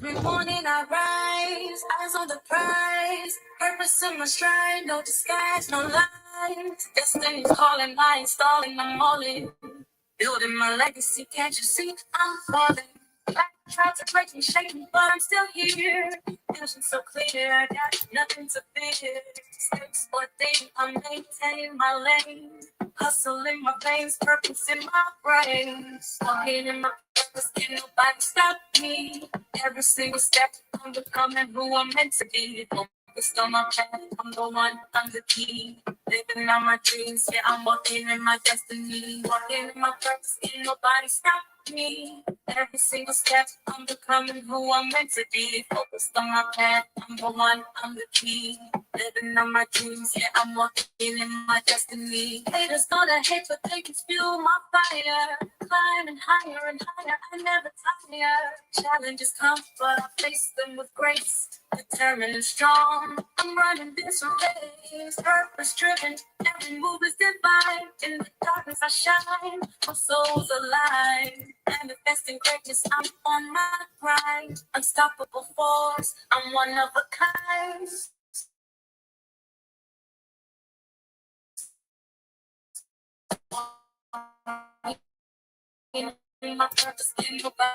Every morning I rise, eyes on the prize. Purpose in my stride, no disguise, no lies. Destiny's calling, I ain't stalling, I'm all in. Building my legacy, can't you see I'm falling? Life tried to break me, shake me, but I'm still here. Vision so clear, got nothing to fear. Steps ordained, I'm maintaining my lane. Hustle in my veins, purpose in my brain. Walking in my purpose, can't nobody stop me. Every single step, I'm becoming who I'm meant to be. Focused on my path, I'm the one, I'm the key. Living out my dreams, yeah, I'm walking in my destiny. Walking in my purpose, can't nobody stop me. Every single step, I'm becoming who I'm meant to be. Focused on my path, I'm the one, I'm the key. Living out my dreams, yeah, I'm walking in my destiny. Haters gonna hate, but they can fuel my fire. Climbing higher and higher, I never tire. Challenges come, but I face them with grace. Determined and strong, I'm running this race. Purpose driven, every move is divine. In the darkness I shine, my soul's alive. Manifesting greatness, I'm on my grind. Unstoppable force, I'm one of a kind. In my purpose, can't nobody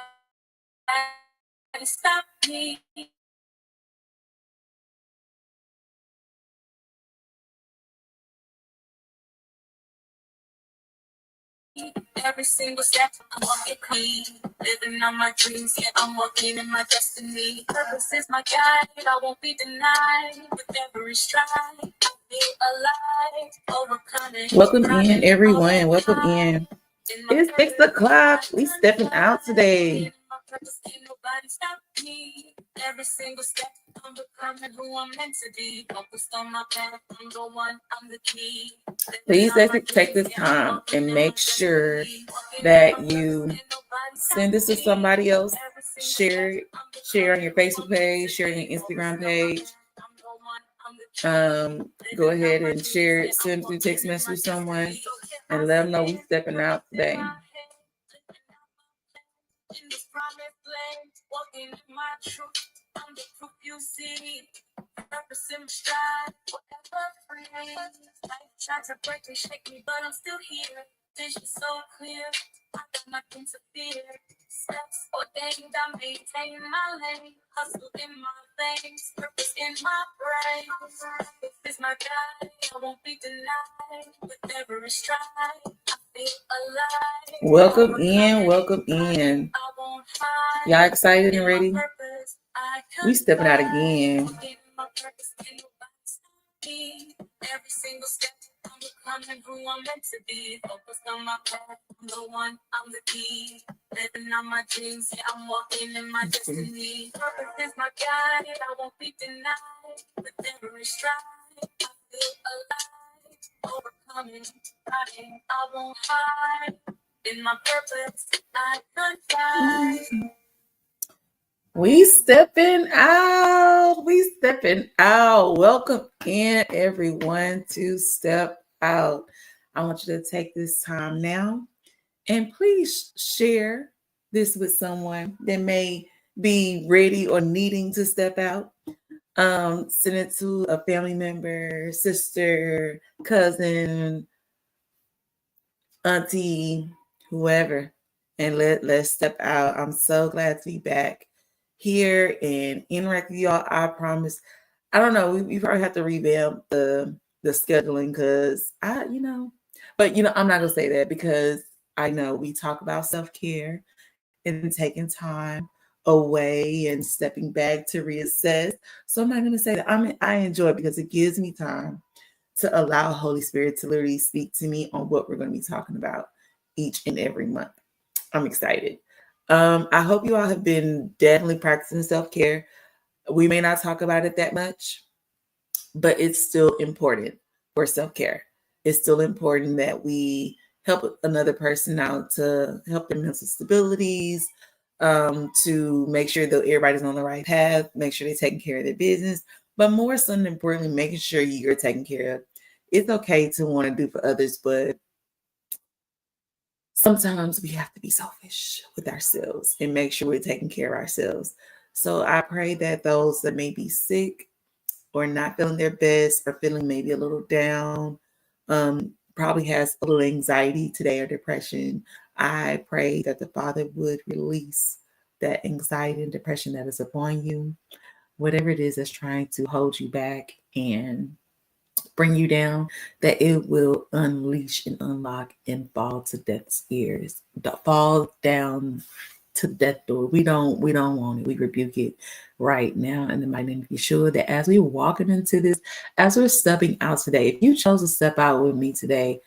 stop me. Every single step, I'm walking clean. Living on my dreams, yeah, I'm walking in my destiny. Purpose is my guide, I won't be denied. With every stride, I feel alive. Overcoming. Welcome in, everyone. Welcome in. It's 6 o'clock. We stepping out today. Every single step, I'm becoming who I'm meant to be. Focused on my path, I'm the one, I'm the key. Please take this time and make sure that you send this to somebody else. Share on your Facebook page, share on your Instagram page. Go ahead and share it, send through text message to someone, and let them know we're stepping out today. In this promised land, walking in my truth, I'm the proof you see. Purpose in my stride, forever free. Life tried to break me, shake me, but I'm still here. Vision so clear, I got nothing to fear. Steps ordained, I maintain my lane. Hustle in my veins, purpose in my brain. This is my guide, I won't be denied. With every stride, I feel alive. Welcome in, welcome in. Y'all excited and ready? We stepping out again. Every single step, I'm becoming who I'm meant to be. Focused on my path, I'm the one, I'm the key. Living on my dreams, yeah, I'm walking in my destiny. Purpose is my guide, I won't be denied. With every stride, I feel alive. Overcoming, fighting, I won't hide. In my purpose, I confide. We stepping out. We stepping out. Welcome in, everyone, to Step Out. I want you to take this time now and please share this with someone that may be ready or needing to step out. Send it to a family member, sister, cousin, auntie, whoever, and let's step out. I'm so glad to be back here and interact with y'all. I promise. I don't know. We probably have to revamp the scheduling because I'm not gonna say that because I know we talk about self-care and taking time away and stepping back to reassess. So I'm not gonna say that. I enjoy it because it gives me time to allow Holy Spirit to literally speak to me on what we're going to be talking about each and every month. I'm excited. I hope you all have been definitely practicing self-care. We may not talk about it that much, but it's still important for self-care. It's still important that we help another person out to help their mental stabilities, to make sure that everybody's on the right path, make sure they're taking care of their business, but more so importantly, making sure you're taken care of. It's okay to want to do for others, but sometimes we have to be selfish with ourselves and make sure we're taking care of ourselves. So I pray that those that may be sick or not feeling their best or feeling maybe a little down, probably has a little anxiety today or depression, I pray that the Father would release that anxiety and depression that is upon you, whatever it is that's trying to hold you back and bring you down, that it will unleash and unlock and fall to death's ears, fall down to the death door. We don't want it. We rebuke it right now in the mighty name of Yeshua. That as we're walking into this, as we're stepping out today, if you chose to step out with me today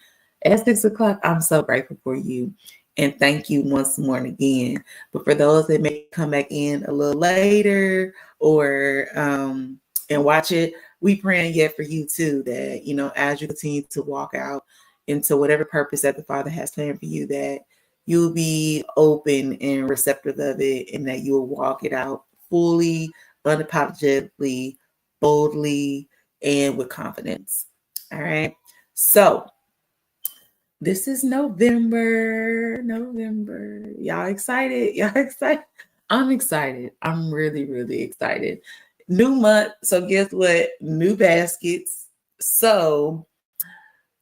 at 6 o'clock, I'm so grateful for you. And thank you once more and again. But for those that may come back in a little later or and watch it, we praying yet for you too, that as you continue to walk out into whatever purpose that the Father has planned for you, that you'll be open and receptive of it, and that you'll walk it out fully, unapologetically, boldly, and with confidence. All right. So this is November. Y'all excited? Y'all excited? I'm excited. I'm really, really excited. New month. So guess what? New baskets. So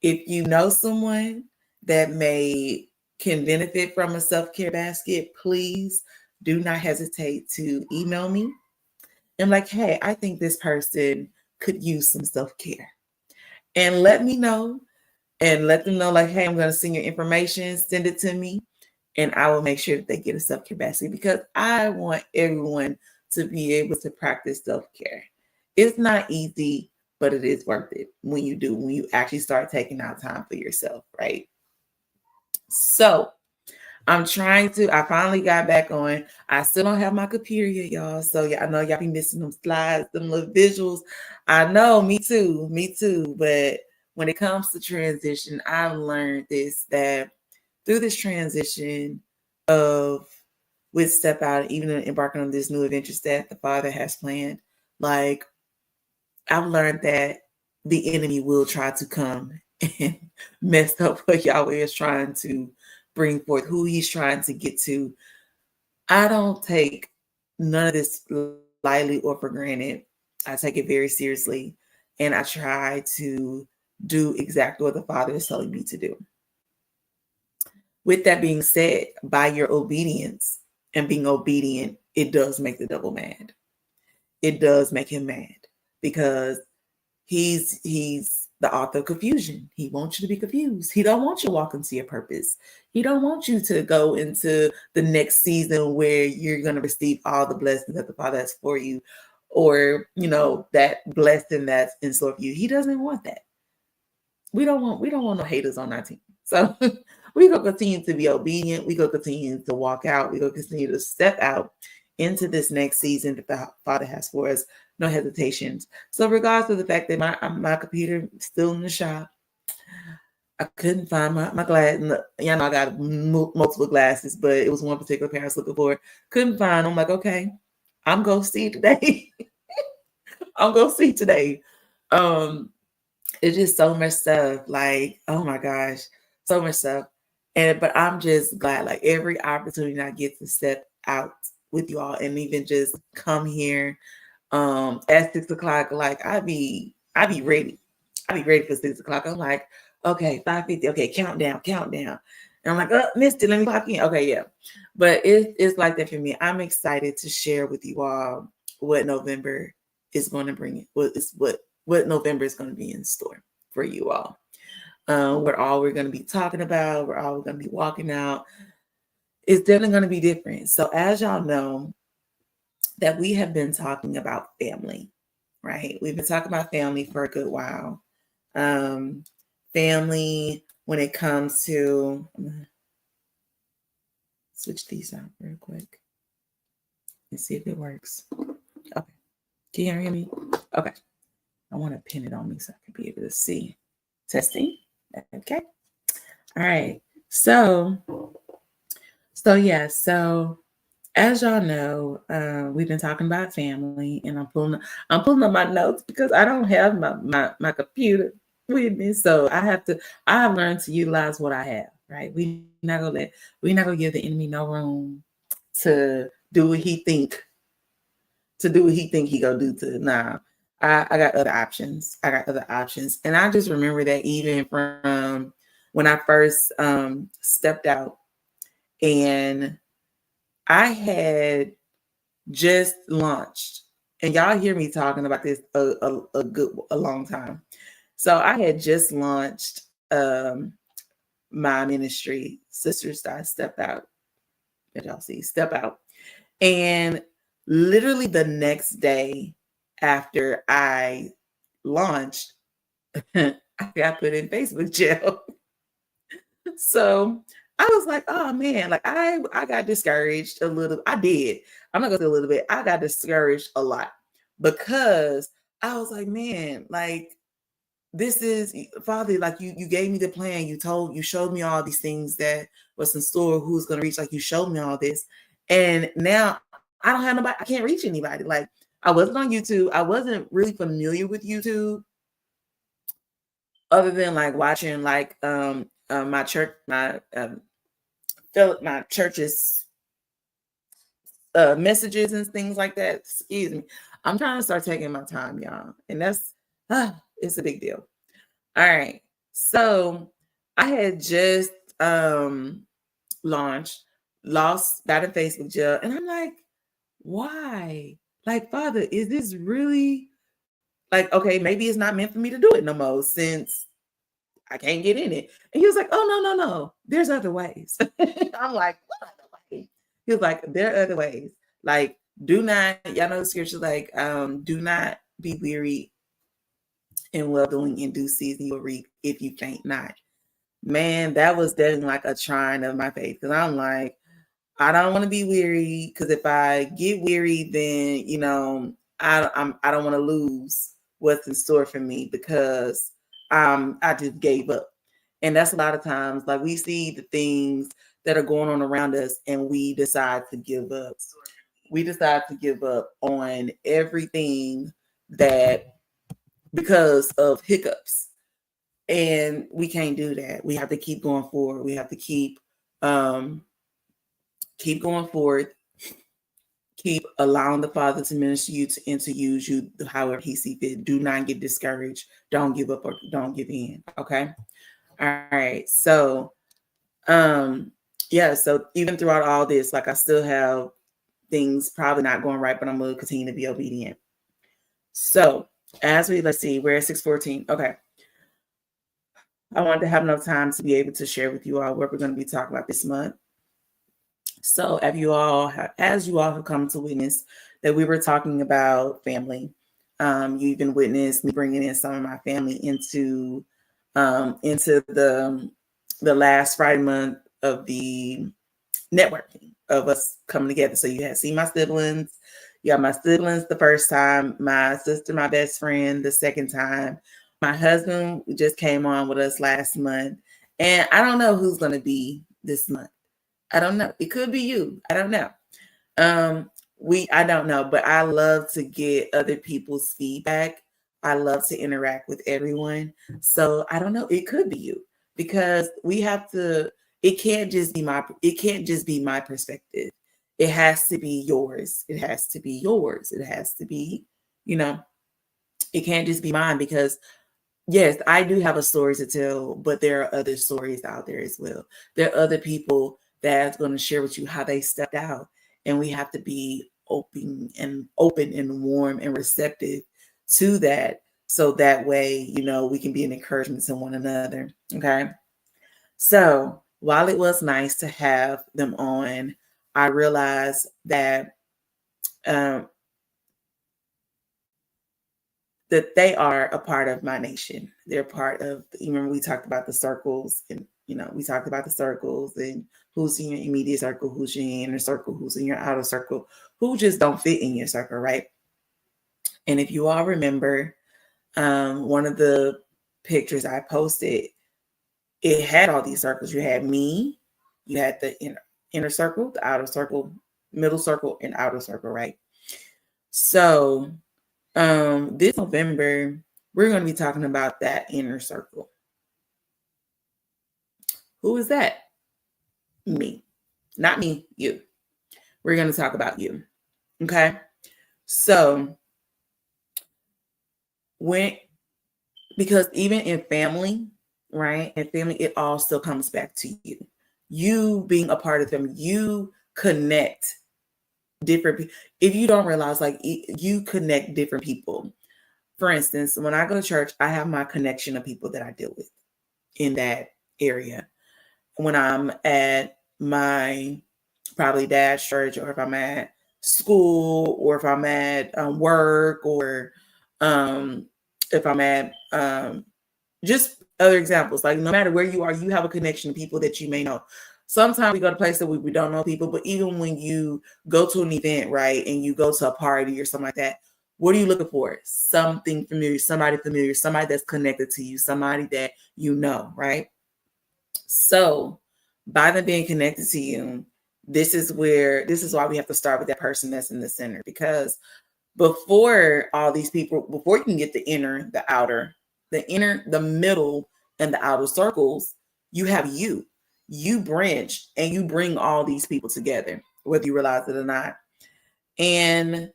if you know someone that can benefit from a self-care basket, please do not hesitate to email me. And like, hey, I think this person could use some self-care. And let me know, and let them know, like, hey, I'm going to send your information, send it to me, and I will make sure that they get a self-care basket, because I want everyone to be able to practice self-care. It's not easy, but it is worth it when you actually start taking out time for yourself, right? So I finally got back on. I still don't have my computer yet, y'all. So yeah, I know y'all be missing them slides, them little visuals. I know, me too. But when it comes to transition, I've learned that through this transition with step out, even embarking on this new adventure that the Father has planned, like, I've learned that the enemy will try to come and mess up what Yahweh is trying to bring forth, who he's trying to get to. I don't take none of this lightly or for granted. I take it very seriously, and I try to do exactly what the Father is telling me to do. With that being said, by your obedience and being obedient, it does make the devil mad. It does make him mad, because he's the author of confusion. He wants you to be confused. He don't want you to walk into your purpose. He don't want you to go into the next season where you're going to receive all the blessings that the Father has for you, or that blessing that's in store for you. He doesn't want that. We don't want no haters on our team. So we're going to continue to be obedient. We're going to continue to walk out. We're going to continue to step out into this next season that the Father has for us. No hesitations. So regardless of the fact that my computer is still in the shop, I couldn't find my glass. I got multiple glasses, but it was one particular pair I was looking for. Couldn't find them. I'm like, okay, I'm going to see today. I'm going to see today. It's just so much stuff. Like, oh my gosh, so much stuff. But I'm just glad, like, every opportunity I get to step out with you all, and even just come here at 6 o'clock, like, I be ready. I be ready for 6 o'clock. I'm like, okay, 5:50. Okay, countdown. And I'm like, oh, missed it. Let me clock in. Okay, yeah. But it's like that for me. I'm excited to share with you all what November is going to bring. What November is going to be in store for you all. What all we're going to be talking about, we're all going to be walking out. It's definitely going to be different. So as y'all know, that we have been talking about family, right? We've been talking about family for a good while. Family, when it comes to, I'm gonna switch these out real quick and see if it works. Okay, can you hear me? Okay, I want to pin it on me so I can be able to see. Testing. Okay. All right. So yeah. So as y'all know, we've been talking about family, and I'm pulling up my notes because I don't have my computer with me. So I have learned to utilize what I have, right? We're not gonna give the enemy no room to do what he think to do what he think he gonna do to. Nah, I got other options. I got other options. And I just remember that even from when I first stepped out, and I had just launched, and y'all hear me talking about this a long time. So I had just launched my ministry, Sisters That Step Out, that y'all see, Step Out. And literally the next day after I launched, I got put in Facebook jail. So I was like, oh man, like I got discouraged a little. I did. I'm not gonna say a little bit. I got discouraged a lot because I was like, man, like this is Father, like you gave me the plan. You showed me all these things that was in store, who's gonna reach, like you showed me all this. And now I don't have nobody, I can't reach anybody. Like I wasn't on YouTube. I wasn't really familiar with YouTube other than like watching like my church, my church's messages and things like that. Excuse me. I'm trying to start taking my time, y'all. And that's it's a big deal. All right. So I had just launched, got in Facebook jail, and I'm like, why? Like, Father, is this really like okay, maybe it's not meant for me to do it no more since I can't get in it. And he was like, oh no. There's other ways. I'm like, what other ways? He was like, there are other ways. Like, do not, y'all know the scripture, like, do not be weary in well doing, in due season you'll reap if you faint not. Man, that was definitely like a trying of my faith. Cause I'm like, I don't want to be weary. Cause if I get weary, then I don't want to lose what's in store for me because I just gave up. And that's a lot of times like we see the things that are going on around us and we decide to give up. We decide to give up on everything that because of hiccups. And we can't do that. We have to keep going forward. We have to keep going forward. Keep allowing the Father to minister you and to use you however He sees fit. Do not get discouraged. Don't give up or don't give in. Okay. All right. So, yeah. So even throughout all this, like I still have things probably not going right, but I'm gonna continue to be obedient. So let's see, we're at 6:14. Okay. I wanted to have enough time to be able to share with you all what we're going to be talking about this month. So, as you all have come to witness that we were talking about family, you even witnessed me bringing in some of my family into the last Friday month of the networking of us coming together. So you had seen my siblings. You got my siblings the first time, my sister, my best friend the second time. My husband just came on with us last month. And I don't know who's going to be this month. I don't know. It could be you. I don't know. I don't know, but I love to get other people's feedback. I love to interact with everyone. So I don't know. It could be you because we have to, it can't just be my perspective. It has to be yours. It has to be yours. It has to be, it can't just be mine because yes, I do have a story to tell, but there are other stories out there as well. There are other people that's going to share with you how they stepped out, and we have to be open and warm and receptive to that, so that way, we can be an encouragement to one another. Okay. So while it was nice to have them on, I realized that um, that they are a part of my nation. They're part of, you remember we talked about the circles and, we talked about the circles and who's in your immediate circle, who's in your inner circle, who's in your outer circle, who just don't fit in your circle, right? And if you all remember, one of the pictures I posted, it had all these circles. You had me, you had the inner circle, the outer circle, middle circle, and outer circle, right? So this November, we're going to be talking about that inner circle. Who is that? Me. Not me, you. We're going to talk about you. Okay? So because even in family, right? In family, it all still comes back to you. You being a part of them, you connect different people. If you don't realize, like, you connect different people. For instance, when I go to church, I have my connection of people that I deal with in that area. When I'm at my probably dad's church, or if I'm at school, or if I'm at work, or if I'm at just other examples, like no matter where you are, you have a connection to people that you may know. Sometimes we go to places that we don't know people, but even when you go to an event, right, and you go to a party or something like that, what are you looking for? Something familiar, somebody that's connected to you, somebody that you know, right? So by them being connected to you, this is why we have to start with that person that's in the center. Because before all these people, before you can get the inner, the outer, the inner, the middle, and the outer circles, you have you. You branch and you bring all these people together, whether you realize it or not. And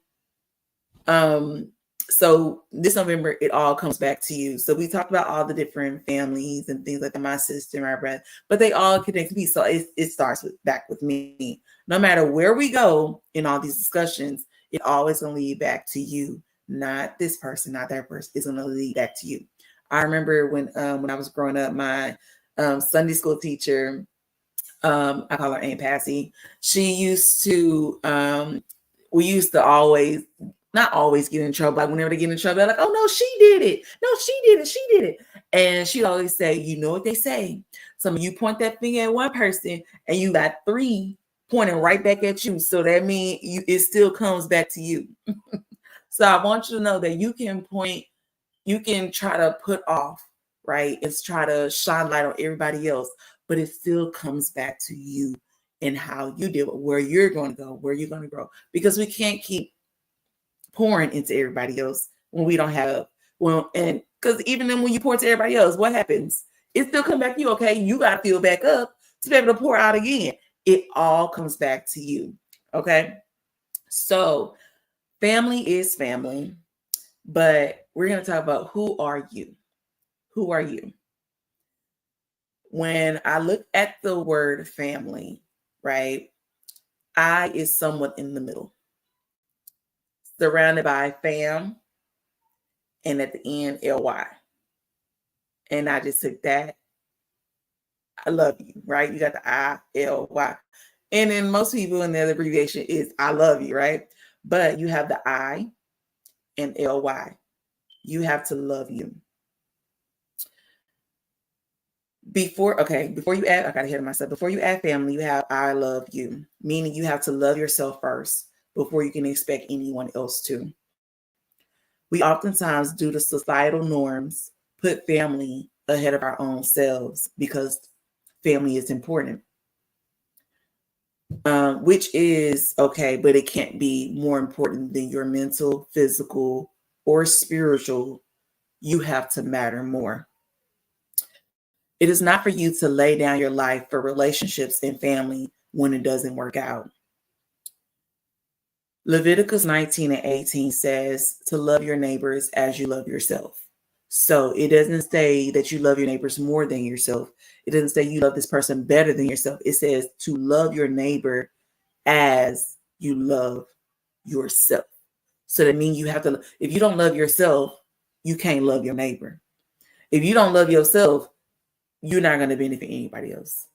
so this November, it all comes back to you. So we talked about all the different families and things like that, my sister, my brother, but they all connect to me. So it starts back with me. No matter where we go in all these discussions, it always going to lead back to you, not this person, not that person. It's going to lead back to you. I remember when I was growing up, my Sunday school teacher, I call her Aunt Patsy. She used to, we used to always, not always get in trouble. Like whenever they get in trouble, they're like, "Oh no, she did it. No, she did it. She did it." And she always say, "You know what they say? Some of you point that finger at one person, and you got three pointing right back at you. So that means it still comes back to you." So I want you to know that you can point, you can try to put off, right? It's try to shine light on everybody else, but it still comes back to you and how you deal with where you're going to go, where you're going to grow. Because we can't keep pouring into everybody else when we don't have, well, and because even then when you pour to everybody else, what happens? It still comes back to you. Okay, you got to fill back up to be able to pour out again. It all comes back to you. Okay, so family is family, but we're going to talk about who are you? Who are you? When I look at the word family, right, I is somewhat in the middle, surrounded by fam, and at the end, ly. And I just took that. I love you, right? You got the ly. And then most people in the abbreviation is I love you, right? But you have the I and ly. You have to love you. Before you add, I got ahead of myself. Before you add family, you have I love you, meaning you have to love yourself first before you can expect anyone else to. We oftentimes, due to societal norms, put family ahead of our own selves because family is important, which is okay, but it can't be more important than your mental, physical, or spiritual. You have to matter more. It is not for you to lay down your life for relationships and family when it doesn't work out. Leviticus 19:18 says to love your neighbors as you love yourself. So it doesn't say that you love your neighbors more than yourself. It doesn't say you love this person better than yourself. It says to love your neighbor as you love yourself. So that means you have to, if you don't love yourself, you can't love your neighbor. If you don't love yourself, you're not going to benefit anybody else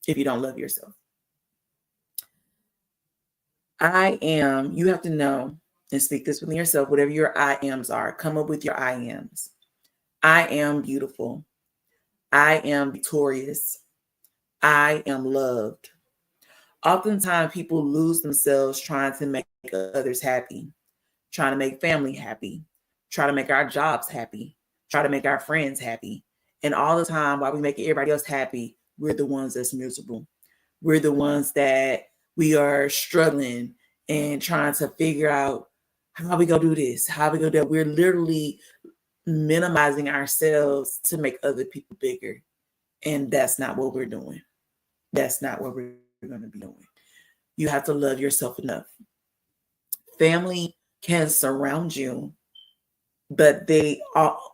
if you don't love yourself. I am, you have to know and speak this within yourself, whatever your I ams are. Come up with your I ams. I am beautiful. I am victorious. I am loved. Oftentimes, people lose themselves trying to make others happy, trying to make family happy, try to make our jobs happy, try to make our friends happy. And all the time, while we make everybody else happy, we're the ones that's miserable. We're the ones that we are struggling and trying to figure out how we gonna do this, how we gonna do that. We're literally minimizing ourselves to make other people bigger. And that's not what we're doing. That's not what we're going to be doing. You have to love yourself enough. Family can surround you, but they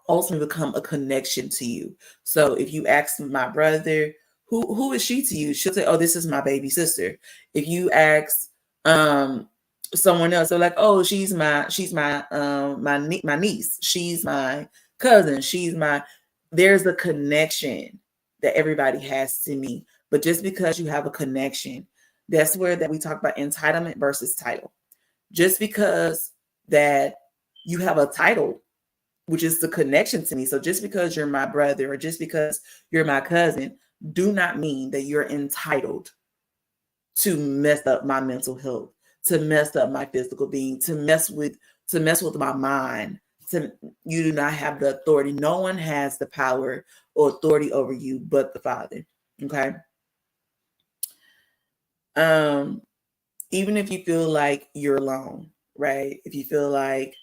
ultimately become a connection to you. So if you ask my brother, who is she to you? She'll say, oh, this is my baby sister. If you ask um someone else, they're like, oh, my niece, she's my cousin, there's a connection that everybody has to me. But just because you have a connection, that's where that we talk about entitlement versus title. Just because that you have a title, which is the connection to me. So just because you're my brother or just because you're my cousin, do not mean that you're entitled to mess up my mental health, to mess up my physical being, to mess with my mind. You do not have the authority. No one has the power or authority over you but the Father. Okay. Even if you feel like you're alone, right? If you feel like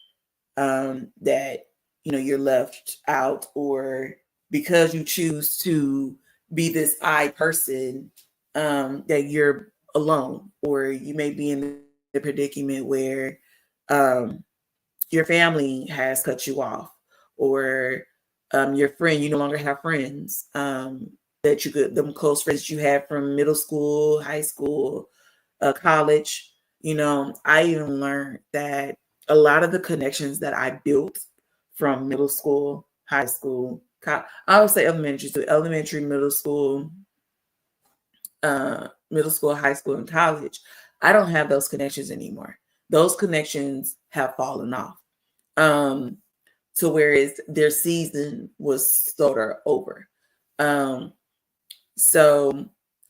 that you're left out, or because you choose to be this I person, that you're alone, or you may be in the predicament where your family has cut you off, or your friend, you no longer have friends, them close friends you had from middle school, high school, college. I even learned that a lot of the connections that I built from middle school, high school, I would say elementary, middle school, high school, and college, I don't have those connections anymore. Those connections have fallen off. To whereas their season was sort of over. So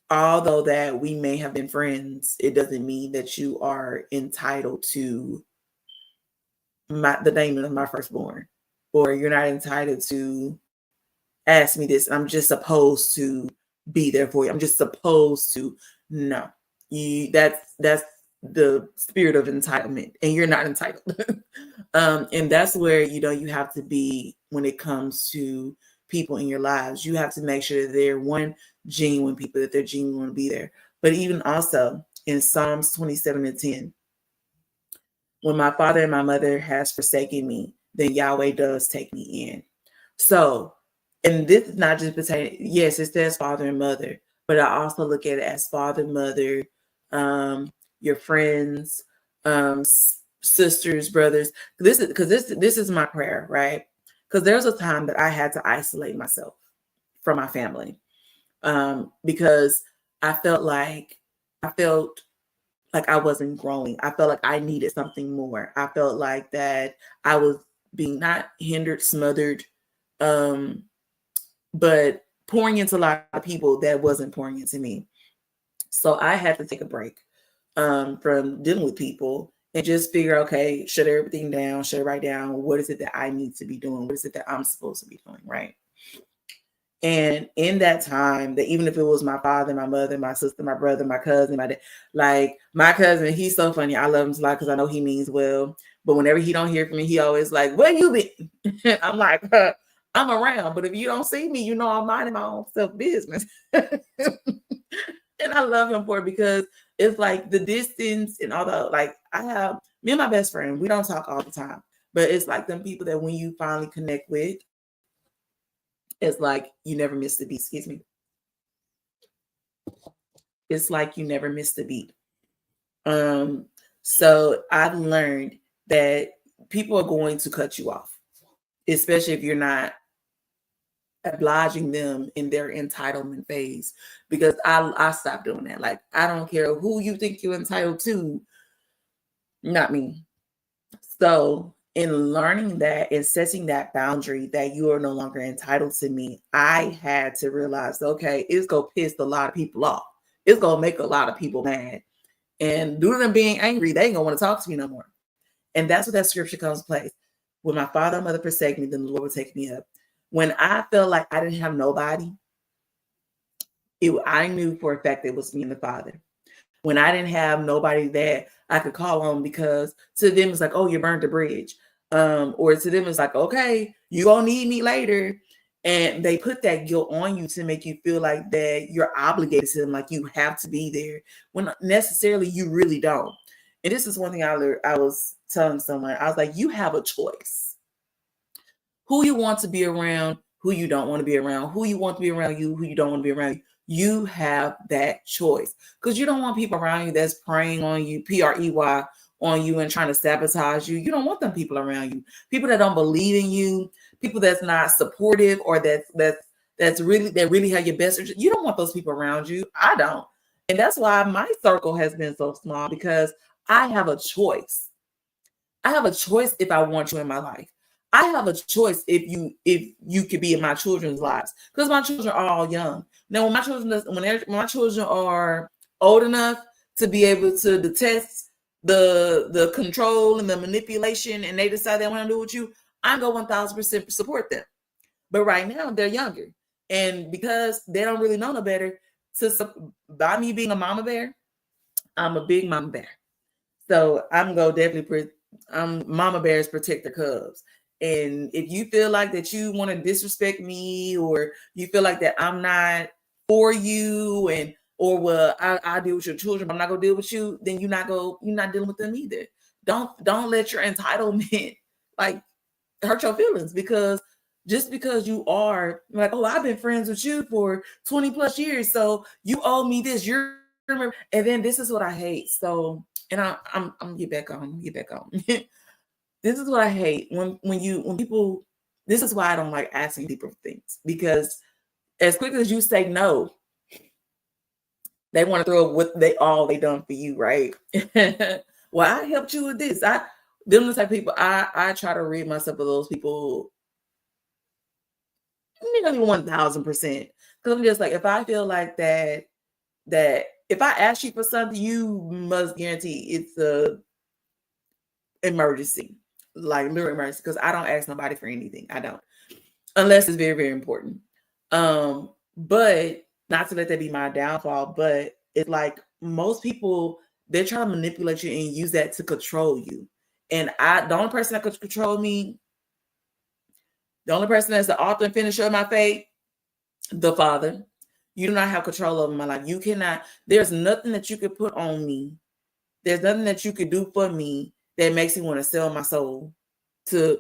although that we may have been friends, it doesn't mean that you are entitled to the name of my firstborn, or you're not entitled to ask me this. I'm just supposed to be there for you. I'm just supposed to. No, that's the spirit of entitlement, and you're not entitled. And that's where you have to be when it comes to people in your lives. You have to make sure that they're genuine people, that they're genuine to be there. But even also in Psalms 27:10, when my father and my mother has forsaken me, then Yahweh does take me in. So, and this is not just pertaining, yes, it says father and mother, but I also look at it as father, mother, your friends, sisters, brothers. This is my prayer, right? Because there's a time that I had to isolate myself from my family, because I felt like I wasn't growing. I felt like I needed something more. I felt like that I was being not hindered, smothered, but pouring into a lot of people that wasn't pouring into me. So I had to take a break from dealing with people and just figure, okay, shut everything down, shut it right down. What is it that I need to be doing? What is it that I'm supposed to be doing, right? And in that time, that even if it was my father, my mother, my sister, my brother, my cousin, my dad, like my cousin, he's so funny. I love him a lot because I know he means well. But whenever he don't hear from me, he always like, "Where you been?" I'm like, "I'm around." But if you don't see me, I'm minding my own self business. And I love him for it, because it's like the distance and all the, like, I have me and my best friend, we don't talk all the time, but it's like them people that when you finally connect with, it's like you never miss the beat. Excuse me. It's like you never missed a beat. So I've learned that people are going to cut you off, especially if you're not obliging them in their entitlement phase, because I stopped doing that. Like, I don't care who you think you're entitled to, not me. So in learning that and setting that boundary that you are no longer entitled to me, I had to realize, okay, it's gonna piss a lot of people off. It's gonna make a lot of people mad. And due to them being angry, they ain't gonna want to talk to me no more. And that's what that scripture comes to place. When my father and mother forsake me, then the Lord will take me up. When I felt like I didn't have nobody, I knew for a fact it was me and the Father. When I didn't have nobody that I could call on, because to them it's like, oh, you burned the bridge. Or to them it's like, okay, you gonna need me later. And they put that guilt on you to make you feel like that you're obligated to them, like you have to be there, when necessarily you really don't. And this is one thing I learned. I was telling someone, I was like, you have a choice. Who you want to be around, who you don't want to be around, who you want to be around you, who you don't want to be around you. You have that choice. Because you don't want people around you that's preying on you, PREY, on you and trying to sabotage you. You don't want them people around you. People that don't believe in you, people that's not supportive, or that's really have your best interest. You don't want those people around you. I don't. And that's why my circle has been so small, because I have a choice. I have a choice if I want you in my life. I have a choice if you could be in my children's lives, because my children are all young. Now, when my children are old enough to be able to detect the control and the manipulation, and they decide they want to do with you, I'm going 1000% support them. But right now, they're younger, and because they don't really know no better, by me being a mama bear, I'm a big mama bear. So I'm gonna definitely mama bears protect the cubs. And if you feel like that you want to disrespect me, or you feel like that I'm not for you, and or well, I deal with your children, but I'm not gonna deal with you, then you're not dealing with them either. Don't let your entitlement like hurt your feelings, because just because you are like, oh, I've been friends with you for 20 plus years, so you owe me this. And then this is what I hate. So, and I'm gonna get back on. This is what I hate when people. This is why I don't like asking people things, because as quick as you say no, they want to throw what they done for you, right? Well, I helped you with this. Them the type of people I try to rid myself of those people. Nearly 1000%, because I'm just like, if I feel like that if I ask you for something, you must guarantee it's a emergency, like literal emergency, because I don't ask nobody for anything. I don't, unless it's very, very important. But not to let that be my downfall, but it's like most people, they're trying to manipulate you and use that to control you. And the only person that could control me, the only person that's the author and finisher of my fate, the Father. You do not have control over my life. You cannot, there's nothing that you could put on me. There's nothing that you could do for me that makes me want to sell my soul to,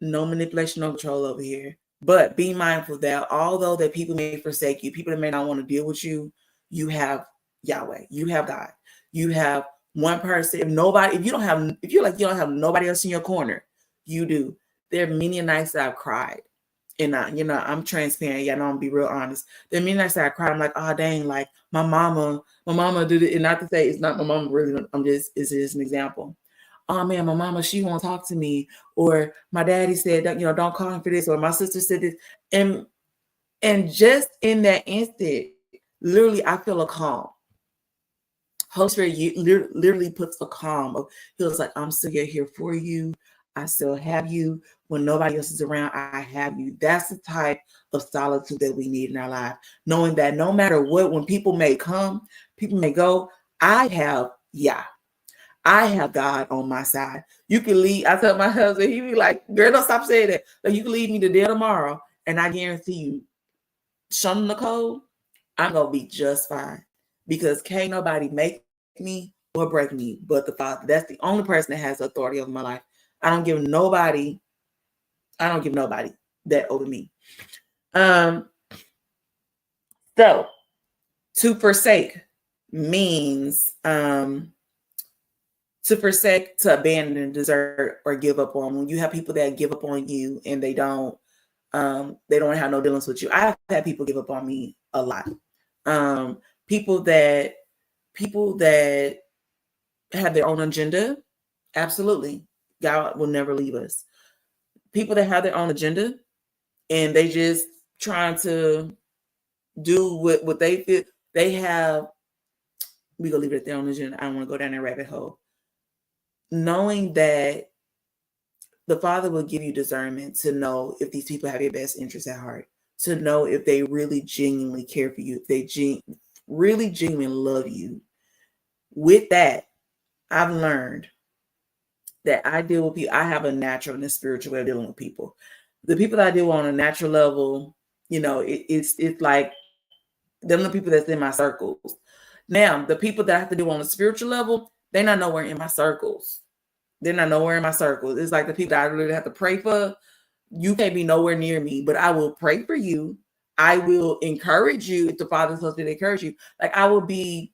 no manipulation, no control over here. But be mindful that although that people may forsake you, people that may not want to deal with you, you have Yahweh, you have God, you have one person. If you feel like you don't have nobody else in your corner, you do. There are many nights that I've cried. And I'm transparent. Yeah, I know I'm gonna be real honest. There are many nights that I cried. I'm like, oh dang, like my mama did it. And not to say it's not my mama, really. It's just an example. Oh man, my mama, she won't talk to me. Or my daddy said, don't call him for this. Or my sister said this. And just in that instant, literally, I feel a calm. Holy Spirit literally puts a calm. He was like, I'm still here for you. I still have you. When nobody else is around, I have you. That's the type of solitude that we need in our life. Knowing that no matter what, when people may come, people may go, I have God on my side. You can leave. I tell my husband, he be like, girl, don't stop saying that. Like, you can leave me today or tomorrow, and I guarantee you, Shun Nicole, I'm going to be just fine. Because can't nobody make me or break me but the Father. That's the only person that has authority over my life. I don't give nobody that over me. So to forsake means to abandon, desert, or give up on. When you have people that give up on you and they don't have no dealings with you. I've had people give up on me a lot. People that have their own agenda, absolutely. God will never leave us. People that have their own agenda and they just trying to do what they feel they have. We gonna leave it at their own agenda. I don't want to go down that rabbit hole. Knowing that the Father will give you discernment to know if these people have your best interests at heart, to know if they really genuinely care for you, if they really genuinely love you. With that, I've learned that I deal with people. I have a natural and a spiritual way of dealing with people. The people that I deal with on a natural level, it's like them the people that's in my circles. Now, the people that I have to do on a spiritual level, they're not nowhere in my circles. They're not nowhere in my circles. It's like the people that I really have to pray for. You can't be nowhere near me, but I will pray for you. I will encourage you if the Father's supposed to encourage you. Like I will be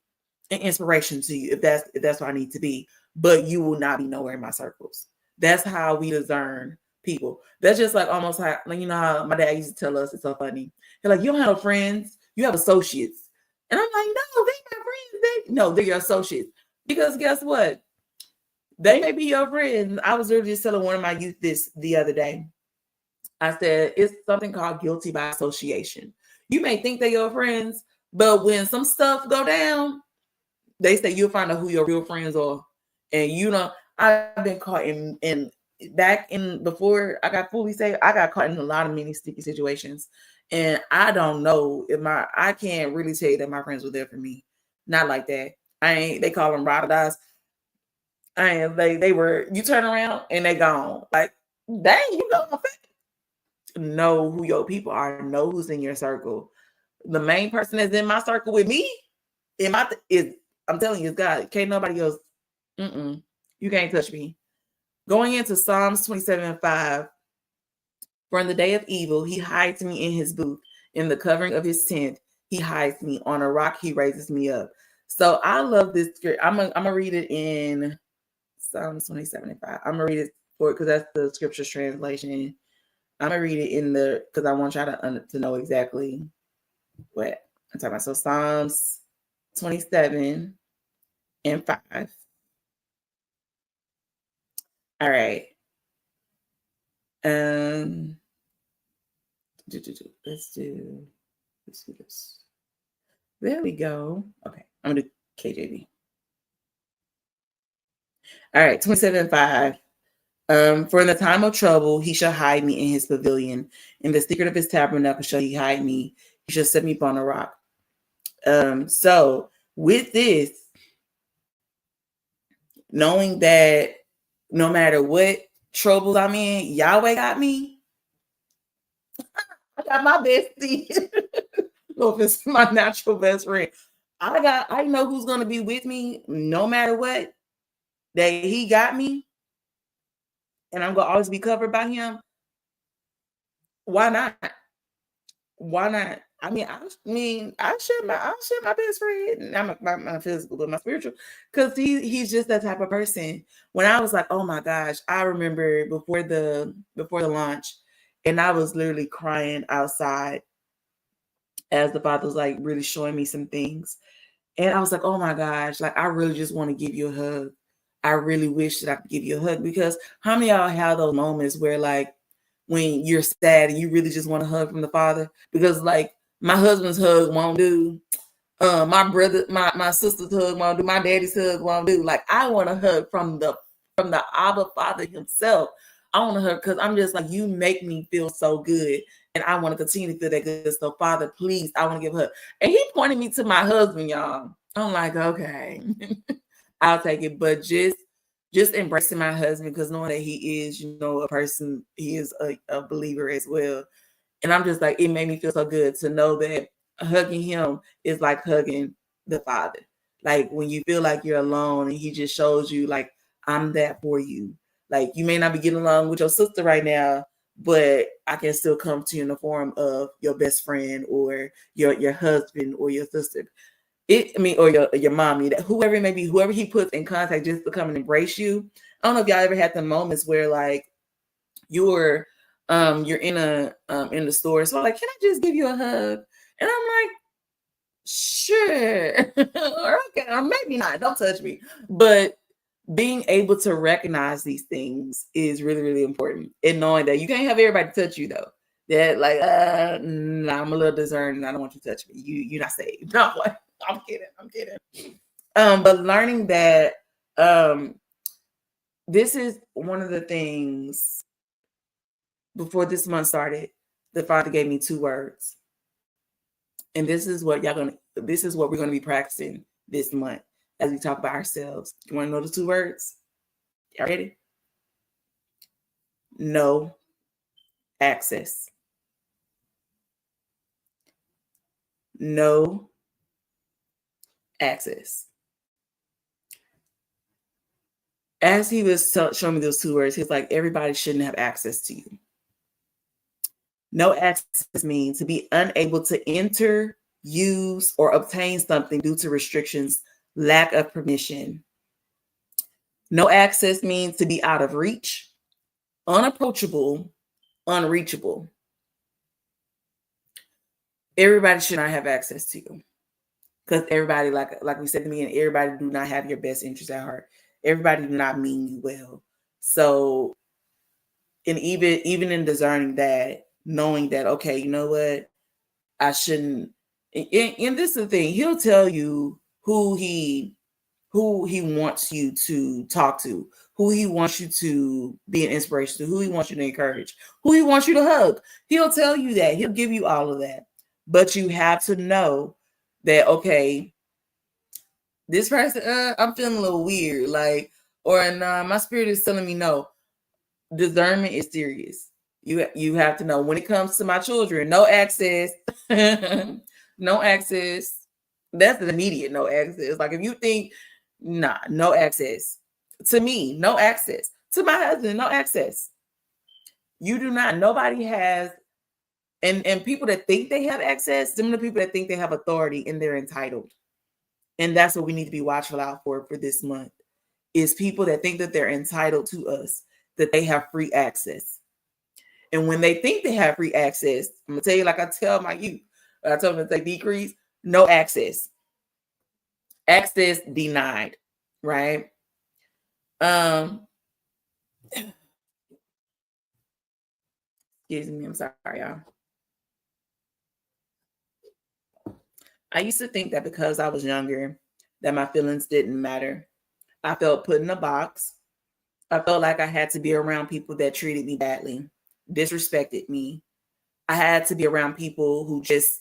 an inspiration to you if that's what I need to be. But you will not be nowhere in my circles. That's how we discern people. That's just like almost like you know how my dad used to tell us. It's so funny. He's like, you don't have no friends, you have associates. And I'm like, no, they my friends. They're your associates. Because guess what? They may be your friends. I was literally just telling one of my youth this the other day. I said, it's something called guilty by association. You may think they're your friends, but when some stuff go down, they say you'll find out who your real friends are. And you know, I've been caught in back in before I got fully saved, I got caught in a lot of many sticky situations. And I don't know if I can't really tell you that my friends were there for me. Not like that. They call them ride or dies. They were, you turn around and they gone. Like, dang, you know who your people are, know who's in your circle. The main person that's in my circle with me, I'm telling you, it's God. Can't nobody else. You can't touch me. Going into Psalms 27:5, for in the day of evil, he hides me in his booth. In the covering of his tent, he hides me. On a rock, he raises me up. So I love this scripture. I'm gonna read it in Psalms 27:5. I'm gonna read it for it because that's the scripture's translation. I'm gonna read it in the because I want y'all to know exactly what I'm talking about. So Psalms 27:5. All right. Let's do this. There we go. Okay, I'm gonna do KJV. All right, 27:5. For in the time of trouble, he shall hide me in his pavilion. In the secret of his tabernacle shall he hide me. He shall set me upon a rock. So with this, knowing that no matter what troubles I'm in, Yahweh got me. I got my bestie. Well, if it's my natural best friend, I know who's gonna be with me no matter what. That he got me, and I'm gonna always be covered by him. Why not? Why not? I mean, I share my best friend, not my physical, but my spiritual, because he's just that type of person. When I was like, oh my gosh, I remember before the launch, and I was literally crying outside as the Father was like really showing me some things, and I was like, oh my gosh, like I really just want to give you a hug. I really wish that I could give you a hug because how many of y'all have those moments where like when you're sad and you really just want a hug from the Father? Because like my husband's hug won't do. My brother, my sister's hug won't do. My daddy's hug won't do. Like I want a hug from the Abba Father himself. I want to hug because I'm just like, you make me feel so good. And I want to continue to feel that good. So Father, please, I want to give a hug. And he pointed me to my husband, y'all. I'm like, okay, I'll take it. But just embracing my husband because knowing that he is, you know, a person, he is a believer as well. And I'm just like, it made me feel so good to know that hugging him is like hugging the Father. Like when you feel like you're alone and he just shows you like, I'm that for you. Like you may not be getting along with your sister right now, but I can still come to you in the form of your best friend or your husband or your sister. Or your mommy, that whoever it may be, whoever he puts in contact just to come and embrace you. I don't know if y'all ever had the moments where like you're in the store, so like, can I just give you a hug? And I'm like, sure. Or okay, or maybe not, don't touch me. But being able to recognize these things is really, really important. And knowing that you can't have everybody touch you though. That like, nah, I'm a little discerning. I don't want you to touch me. You're not saved. No, I'm kidding. But learning that this is one of the things before this month started, the Father gave me 2 words. And this is what we're gonna be practicing this month as we talk about ourselves. You want to know the 2 words? Y'all ready? No access. No access. As he was showing me those 2 words, he's like, everybody shouldn't have access to you. No access means to be unable to enter, use, or obtain something due to restrictions, lack of permission. No access means to be out of reach, unapproachable, unreachable. Everybody should not have access to you, because everybody, like we said to me, and everybody do not have your best interest at heart. Everybody do not mean you well. So, and even in discerning that, knowing that, okay, you know what, I shouldn't. And this is the thing, he'll tell you who he wants you to talk to, who he wants you to be an inspiration to, who he wants you to encourage, who he wants you to hug. He'll tell you that. He'll give you all of that. But you have to know that, okay, this person, I'm feeling a little weird, like, or my spirit is telling me no. Discernment is serious. You have to know, when it comes to my children, no access. No access. That's an immediate no access. Like, if you think, nah, no access. To me, no access. To my husband, no access. You do not. Nobody has. And people that think they have access, them are the people that think they have authority and they're entitled. And that's what we need to be watchful out for this month, is people that think that they're entitled to us, that they have free access. And when they think they have free access, I'm gonna tell you, like I tell my youth, I tell them to say decrease, no access. Access denied, right? Excuse me, I'm sorry, y'all. I used to think that because I was younger, that my feelings didn't matter. I felt put in a box. I felt like I had to be around people that treated me badly, disrespected me. I had to be around people who just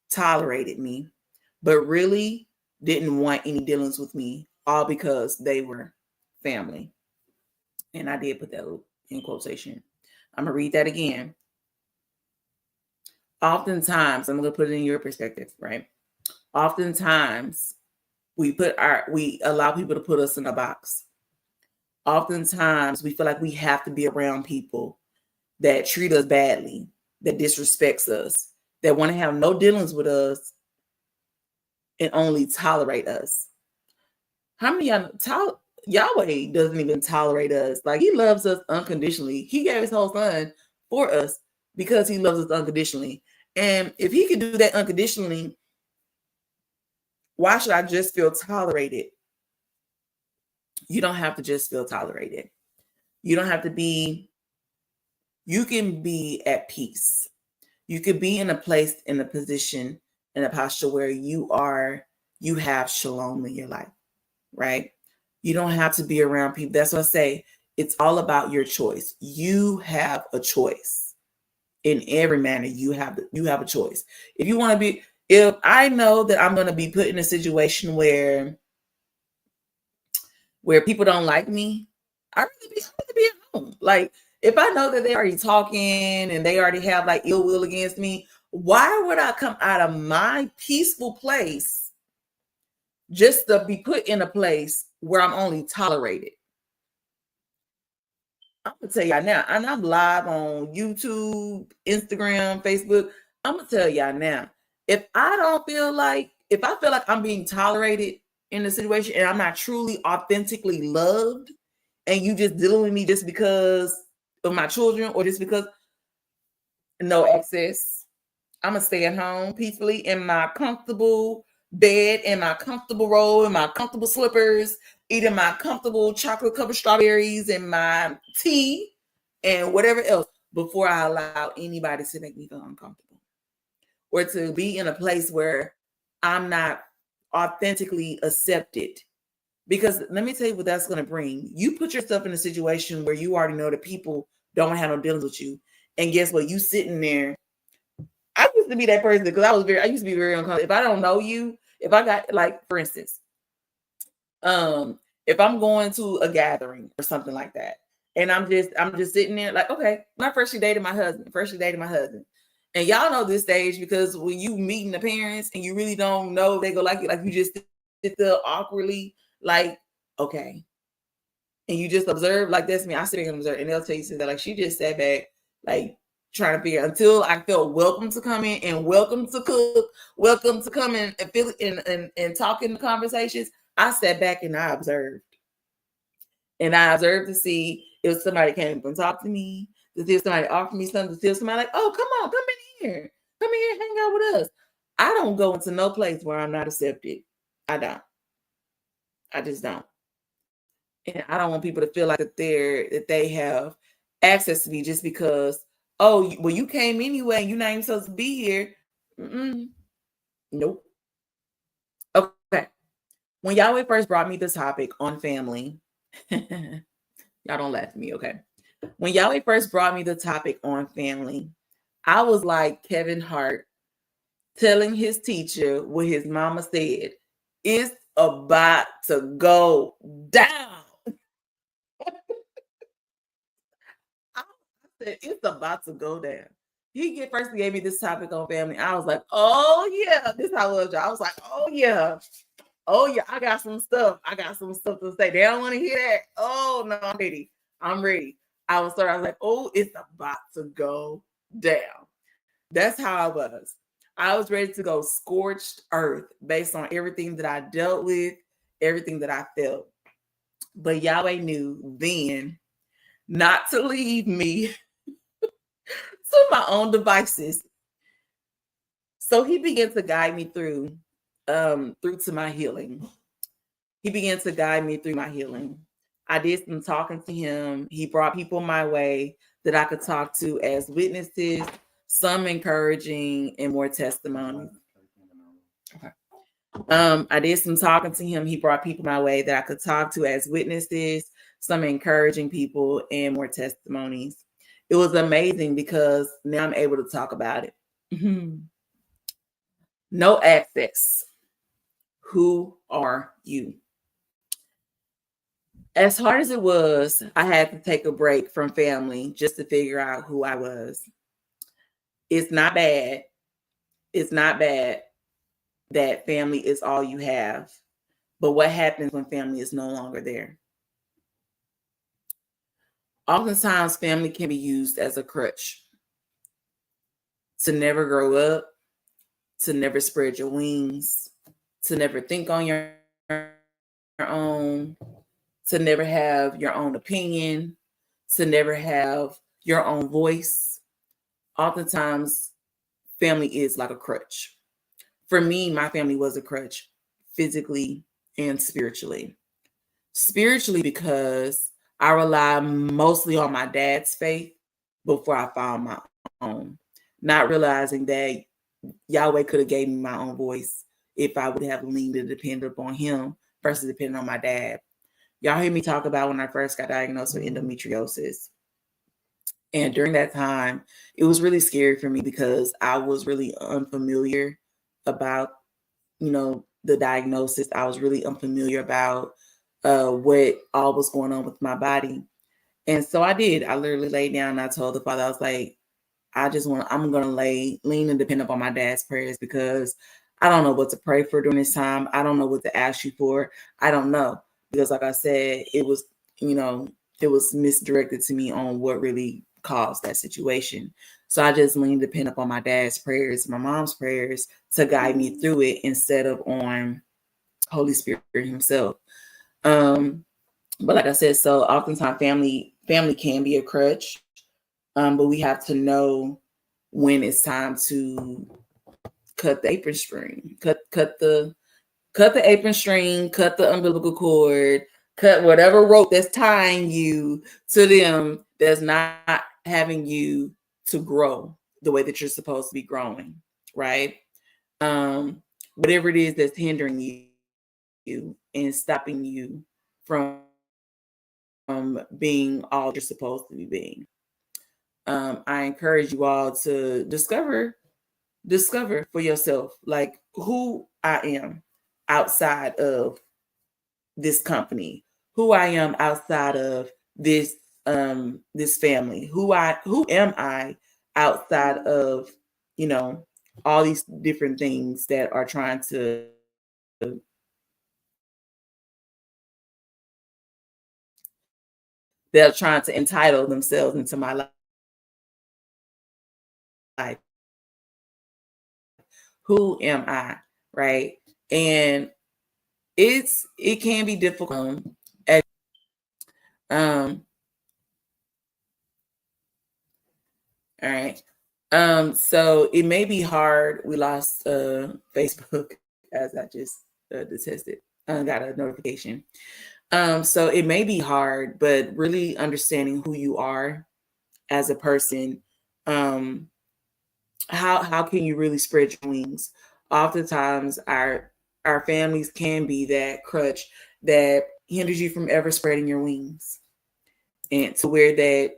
tolerated me, but really didn't want any dealings with me, all because they were family. And I did put that in quotation. I'm going to read that again. Oftentimes, I'm going to put it in your perspective, right? Oftentimes, we allow people to put us in a box. Oftentimes, we feel like we have to be around people that treat us badly, that disrespects us, that want to have no dealings with us and only tolerate us. How many of y'all, Yahweh doesn't even tolerate us? Like, he loves us unconditionally. He gave his whole son for us because he loves us unconditionally. And if he could do that unconditionally, why should I just feel tolerated? You don't have to just feel tolerated. You don't have to be, you can be at peace. You could be in a place, in a position, in a posture where you have shalom in your life, right? You don't have to be around people. That's what I say. It's all about your choice. You have a choice in every manner. You have a choice. If you want to be, if I know that I'm going to be put in a situation where people don't like me, I'd rather be at home. Like, if I know that they're already talking and they already have like ill will against me, why would I come out of my peaceful place just to be put in a place where I'm only tolerated? I'm gonna tell y'all now, and I'm live on YouTube, Instagram, Facebook. I'm gonna tell y'all now, if I feel like I'm being tolerated in the situation and I'm not truly authentically loved, and you just dealing with me just because of my children or just because, no access. I'm gonna stay at home peacefully in my comfortable bed, in my comfortable robe, in my comfortable slippers, eating my comfortable chocolate covered strawberries and my tea and whatever else, before I allow anybody to make me feel uncomfortable or to be in a place where I'm not authentically accepted. Because let me tell you what that's going to bring. You put yourself in a situation where you already know that people don't have no dealings with you. And guess what? You sitting there. I used to be that person because I used to be very uncomfortable. If I don't know you, if I got, like, for instance, if I'm going to a gathering or something like that, and I'm just sitting there like, okay, when I first dated my husband. And y'all know this stage, because when you meeting the parents and you really don't know, they go like you just feel awkwardly, like, okay. And you just observe, like that's me. I sit there and observe, and they'll tell you that like she just sat back, like trying to figure until I felt welcome to come in and welcome to cook, welcome to come in and feel and talk in the conversations. I sat back and I observed. And I observed to see if somebody came and talk to me, to see if somebody offered me something, to see if somebody like, oh, come on, come in here. Come in here, hang out with us. I don't go into no place where I'm not accepted. I don't. I just don't. And I don't want people to feel like that they have access to me just because, oh, well, you came anyway and you're not even supposed to be here. Nope. Okay. When Yahweh first brought me the topic on family, y'all don't laugh at me, okay? When Yahweh first brought me the topic on family, I was like Kevin Hart telling his teacher what his mama said. It's about to go down. I said, it's about to go down. He first gave me this topic on family. I was like, oh yeah, this is how I was. I was like, oh yeah, I got some stuff. I got some stuff to say. They don't want to hear that. Oh no, I'm ready. I was like, oh, it's about to go down. That's how I was. I was ready to go scorched earth based on everything that I dealt with, everything that I felt. But Yahweh knew then not to leave me to my own devices. So he began to guide me through to my healing. He began to guide me through my healing. I did some talking to him. He brought people my way that I could talk to as witnesses, some encouraging and more testimonies. Okay. I did some talking to him. He brought people my way that I could talk to as witnesses, some encouraging people and more testimonies. It was amazing because now I'm able to talk about it. No access. Who are you? As hard as it was, I had to take a break from family just to figure out who I was. It's not bad. It's not bad that family is all you have. But what happens when family is no longer there? Oftentimes, family can be used as a crutch to never grow up, to never spread your wings, to never think on your own, to never have your own opinion, to never have your own voice. Oftentimes, family is like a crutch. For me, my family was a crutch, physically and spiritually. Spiritually, because I rely mostly on my dad's faith before I found my own, not realizing that Yahweh could have gave me my own voice if I would have leaned and depended upon him versus depending on my dad. Y'all hear me talk about when I first got diagnosed with endometriosis. And during that time, it was really scary for me because I was really unfamiliar about, the diagnosis. I was really unfamiliar about what all was going on with my body. And so I did. I literally laid down and I told the Father, I was like, I'm going to lean and depend upon my dad's prayers because I don't know what to pray for during this time. I don't know what to ask you for. I don't know. Because like I said, it was misdirected to me on what really caused that situation. So I just leaned depend upon my dad's prayers, my mom's prayers to guide me through it instead of on Holy Spirit himself. But like I said, so oftentimes family can be a crutch. But we have to know when it's time to cut the apron string, cut the apron string, cut the umbilical cord, cut whatever rope that's tying you to them that's not having you to grow the way that you're supposed to be growing, right? Whatever it is that's hindering you and stopping you from being all you're supposed to be being. I encourage you all to discover for yourself, like who I am outside of this company, who I am outside of this family, who am I outside of, all these different things that are trying to they're trying to entitle themselves into my life. Who am I? Right. And it can be difficult. All right. So it may be hard. We lost Facebook as I just detested. Got a notification. So it may be hard, but really understanding who you are as a person, how can you really spread your wings? Oftentimes our families can be that crutch that hinders you from ever spreading your wings. And to where that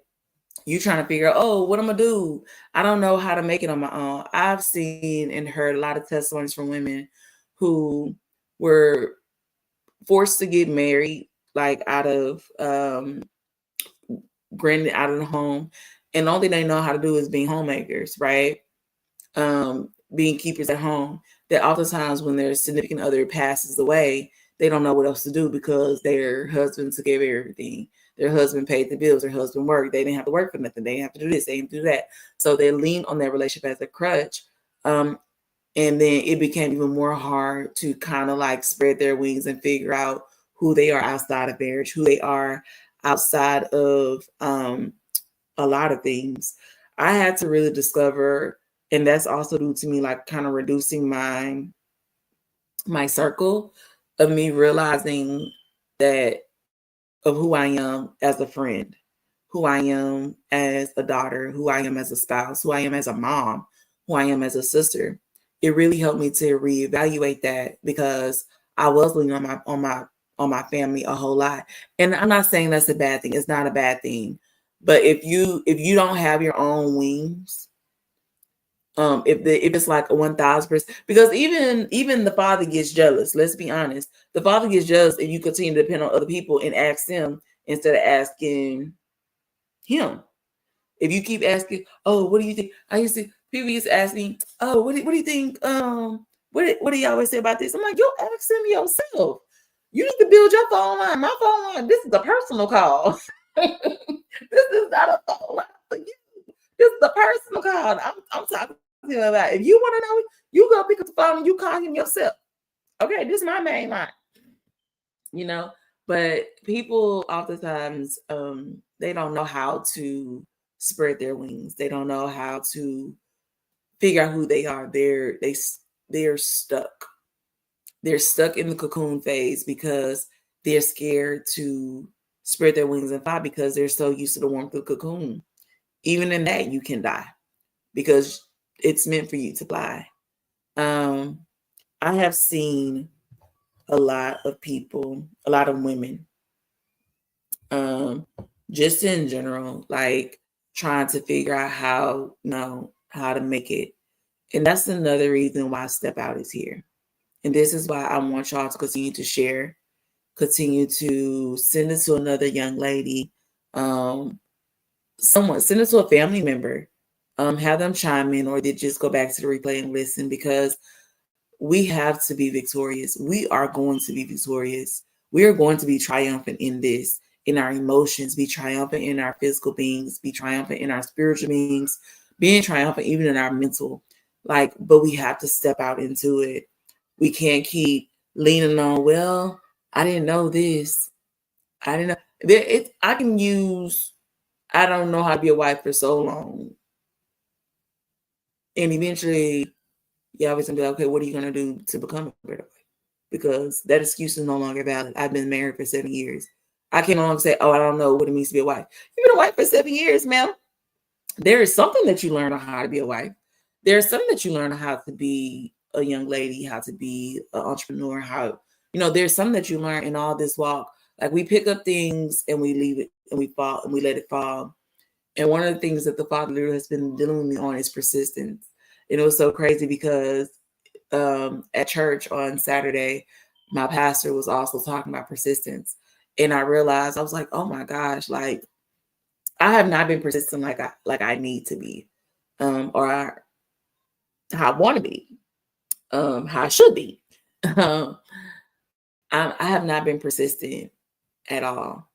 you trying to figure out, oh, what I'm gonna do? I don't know how to make it on my own. I've seen and heard a lot of testimonies from women who were forced to get married, like granted out of the home, and all they know how to do is being homemakers, right? Being keepers at home. That oftentimes when their significant other passes away, they don't know what else to do because their husband took care of everything. Their husband paid the bills. Their husband worked. They didn't have to work for nothing. They didn't have to do this. They didn't do that. So they leaned on their relationship as a crutch. And then it became even more hard to kind of like spread their wings and figure out who they are outside of marriage, who they are outside of a lot of things. I had to really discover, and that's also due to me like kind of reducing my circle, of me realizing that of who I am as a friend, who I am as a daughter, who I am as a spouse, who I am as a mom, who I am as a sister. It really helped me to reevaluate that because I was leaning on my family a whole lot. And I'm not saying that's a bad thing. It's not a bad thing. But if you don't have your own wings, if it's like a 1,000%, because even the father gets jealous. Let's be honest, the father gets jealous if you continue to depend on other people and ask them instead of asking him. If you keep asking, oh, what do you think? People used to ask me, oh, what do you think? What do you always say about this? I'm like, yo, ask them yourself. You need to build your phone line. My phone line. This is a personal call. This is not a phone line for you. This is a personal call. I'm talking to him about. If you want to know, you go pick up the phone and you call him yourself. Okay, this is my main line. You know, but people oftentimes they don't know how to spread their wings. They don't know how to figure out who they are. They're stuck. They're stuck in the cocoon phase because they're scared to spread their wings and fly because they're so used to the warmth of the cocoon. Even in that, you can die because it's meant for you to fly. I have seen a lot of people, a lot of women, just in general, like trying to figure out how to make it. And that's another reason why Step Out is here. And this is why I want y'all to continue to share, continue to send it to another young lady, someone, send it to a family member, have them chime in, or they just go back to the replay and listen, because we have to be victorious. We are going to be victorious. We are going to be triumphant in this, in our emotions, be triumphant in our physical beings, be triumphant in our spiritual beings, being triumphant even in our mental. But we have to step out into it. We can't keep leaning on, well, I didn't know this. I didn't know. I can use, I don't know how to be a wife for so long. And eventually, you always gonna be like, okay, what are you gonna do to become a better wife? Because that excuse is no longer valid. I've been married for 7 years. I can't no longer say, oh, I don't know what it means to be a wife. You've been a wife for 7 years, ma'am. There is something that you learn on how to be a wife. There's something that you learn on how to be a young lady, how to be an entrepreneur, there's something that you learn in all this walk. Like, we pick up things and we leave it and we fall and we let it fall. And one of the things that the Father has been dealing with me on is persistence. And it was so crazy because at church on Saturday, my pastor was also talking about persistence. And I realized, I was like, oh my gosh, like, I have not been persistent like I need to be, or how I want to be, how I should be. I have not been persistent at all.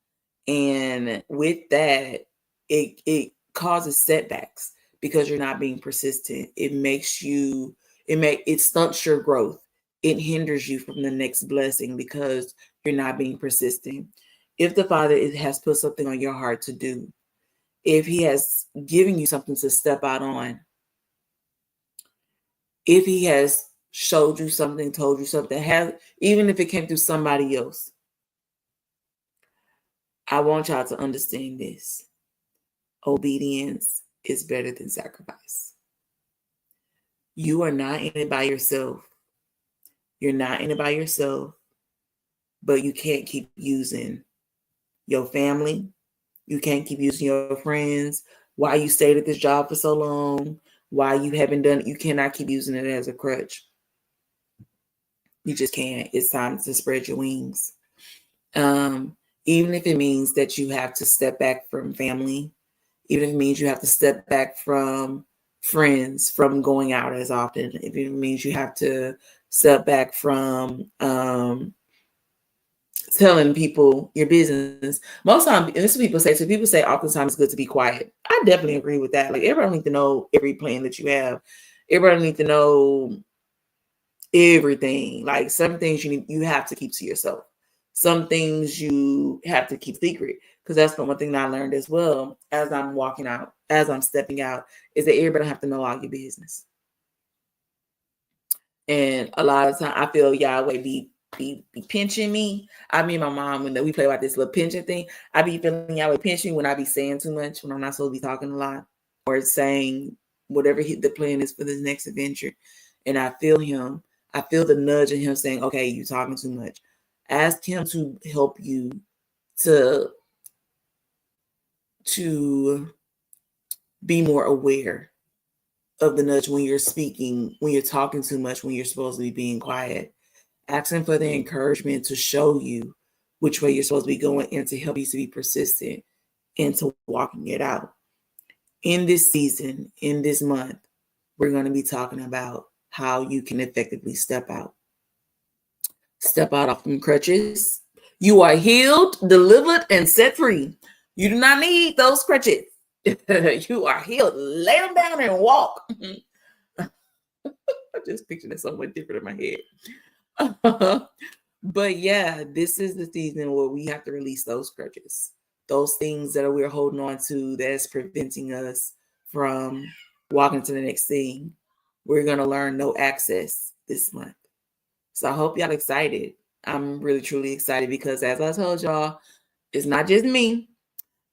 And with that, it causes setbacks because you're not being persistent. It stunts your growth. It hinders you from the next blessing because you're not being persistent. If the Father has put something on your heart to do, if He has given you something to step out on, if He has showed you something, told you something, even if it came through somebody else, I want y'all to understand this. Obedience is better than sacrifice. You are not in it by yourself. You're not in it by yourself, but you can't keep using your family. You can't keep using your friends. Why you stayed at this job for so long? Why you haven't done it? You cannot keep using it as a crutch. You just can't. It's time to spread your wings. Even if it means that you have to step back from family, even if it means you have to step back from friends, from going out as often, if it means you have to step back from telling people your business. Most time, and this is what people say. So people say oftentimes it's good to be quiet. I definitely agree with that. Like everybody needs to know every plan that you have. Everybody needs to know everything. Like some things you have to keep to yourself. Some things you have to keep secret, because that's one thing that I learned as well as I'm walking out, as I'm stepping out, is that everybody have to know all your business. And a lot of time I feel Yahweh be pinching me. I mean, my mom, when we play about this little pinching thing, I be feeling Yahweh pinching when I be saying too much, when I'm not supposed to be talking a lot, or saying whatever the plan is for this next adventure. And I feel him. I feel the nudge in him saying, okay, you're talking too much. Ask him to help you to be more aware of the nudge when you're speaking, when you're talking too much, when you're supposed to be being quiet. Ask him for the encouragement to show you which way you're supposed to be going and to help you to be persistent into walking it out. In this season, in this month, we're going to be talking about how you can effectively step out. Step out off them crutches. You are healed, delivered, and set free. You do not need those crutches. You are healed. Lay them down and walk. I just pictured it somewhat different in my head. But yeah, this is the season where we have to release those crutches, those things that we're holding on to that's preventing us from walking to the next thing. We're going to learn no access this month. So I hope y'all excited. I'm really, truly excited because as I told y'all, it's not just me.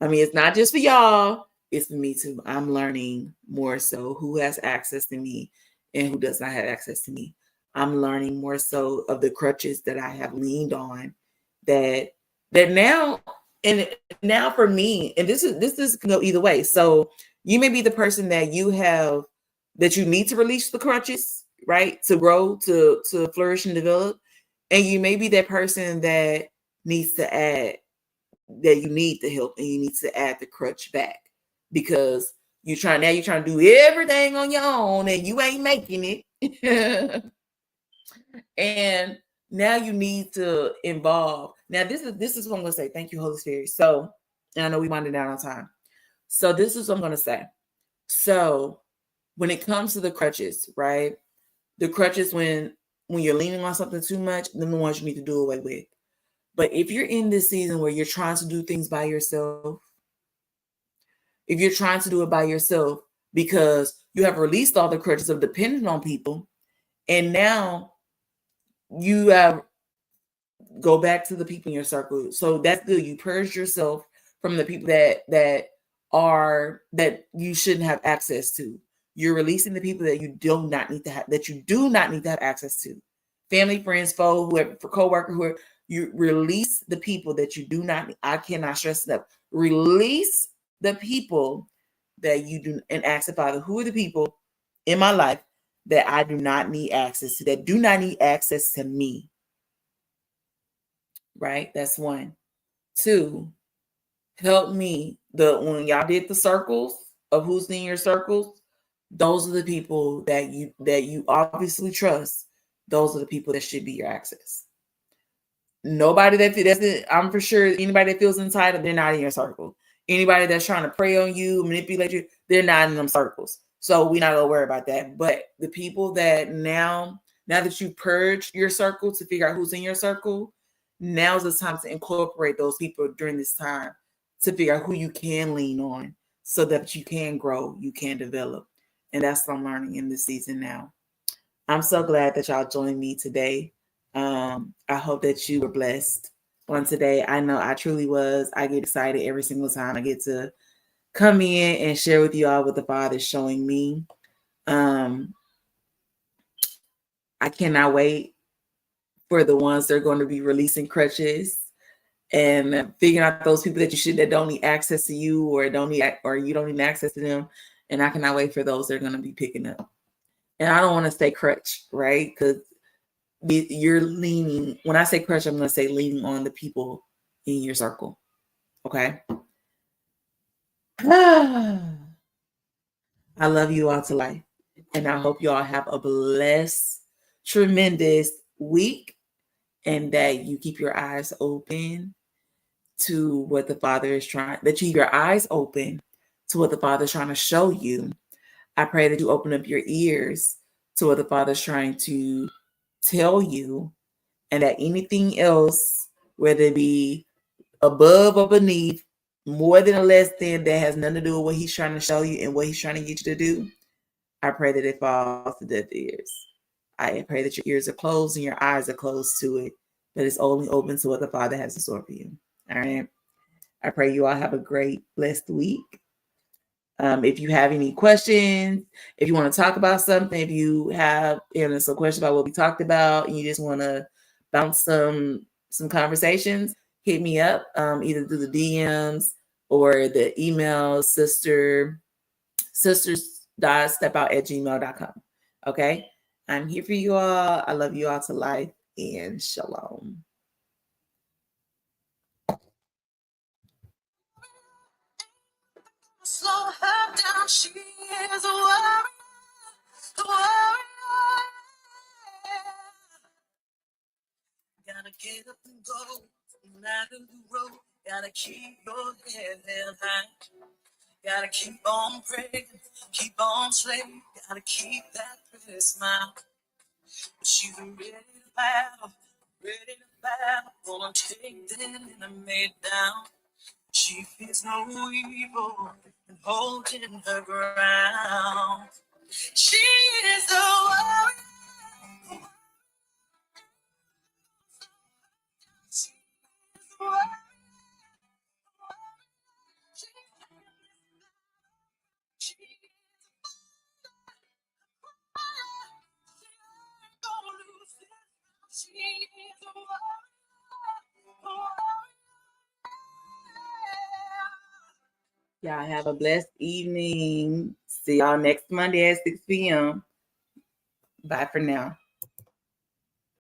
I mean, it's not just for y'all. It's for me too. I'm learning more so who has access to me and who does not have access to me. I'm learning more so of the crutches that I have leaned on that now, and now for me, and this can go either way. So you may be the person that you need to release the crutches, right? To grow, to flourish and develop. And you may be that person that needs to add, that you need the help and you need to add the crutch back because you're trying to do everything on your own and you ain't making it. And now you need to involve. Now this is what I'm gonna say. Thank you, Holy Spirit. So, and I know we winding down on time. So this is what I'm gonna say. So when it comes to the crutches, right? The crutches when you're leaning on something too much, then the ones you need to do away with. But if you're in this season where you're trying to do things by yourself, if you're trying to do it by yourself because you have released all the crutches of depending on people, and now you have go back to the people in your circle. So that's good. You purge yourself from the people that you shouldn't have access to. You're releasing the people that you do not need to have access to. Family, friends, foe, whoever, for coworker, whoever. You release the people that you do not. I cannot stress enough. Release the people that you do, and ask the Father, who are the people in my life that I do not need access to, that do not need access to me. Right? That's one. Two, help me. When y'all did the circles of who's in your circles, those are the people that you obviously trust. Those are the people that should be your access. Nobody that doesn't, I'm for sure anybody that feels entitled, they're not in your circle. Anybody that's trying to prey on you, manipulate you, they're not in them circles. So we're not gonna worry about that. But the people that now that you purge your circle to figure out who's in your circle, now's the time to incorporate those people during this time to figure out who you can lean on so that you can grow, you can develop. And that's what I'm learning in this season now. I'm so glad that y'all joined me today. I hope that you were blessed on today. I know I truly was. I get excited every single time I get to come in and share with you all what the Father is showing me. I cannot wait for the ones that are going to be releasing crutches and figuring out those people that don't need access to you or you don't need access to them. And I cannot wait for those that are going to be picking up. And I don't want to say crutch, right? Because you're leaning, when I say crutch, I'm going to say leaning on the people in your circle. Okay. I love you all to life. And I hope you all have a blessed, tremendous week and that you keep your eyes open to what the Father is trying, that you keep your eyes open to what the Father is trying to show you. I pray that you open up your ears to what the Father is trying to tell you, and that anything else, whether it be above or beneath, more than or less than, that has nothing to do with what he's trying to show you and what he's trying to get you to do, I pray that it falls to deaf ears. I pray that your ears are closed and your eyes are closed to it, that it's only open to what the Father has in store for you. All right. I pray you all have a great, blessed week. If you have any questions, if you want to talk about something, if you have some questions about what we talked about and you just want to bounce some conversations, hit me up either through the DMs or the email sisters.stepout@gmail.com. Okay. I'm here for you all. I love you all to life, and shalom. Slow her down, she is a warrior. Gotta get up and go, no matter the road. Gotta keep your head held high. Gotta keep on praying, keep on slaying. Gotta keep that pretty smile. She's ready to battle, gonna take the enemy down. She fears no evil and holding her ground. She is a warrior. She is a warrior. She is gonna lose this. She is a warrior. Y'all have a blessed evening. See y'all next Monday at 6 p.m. Bye for now.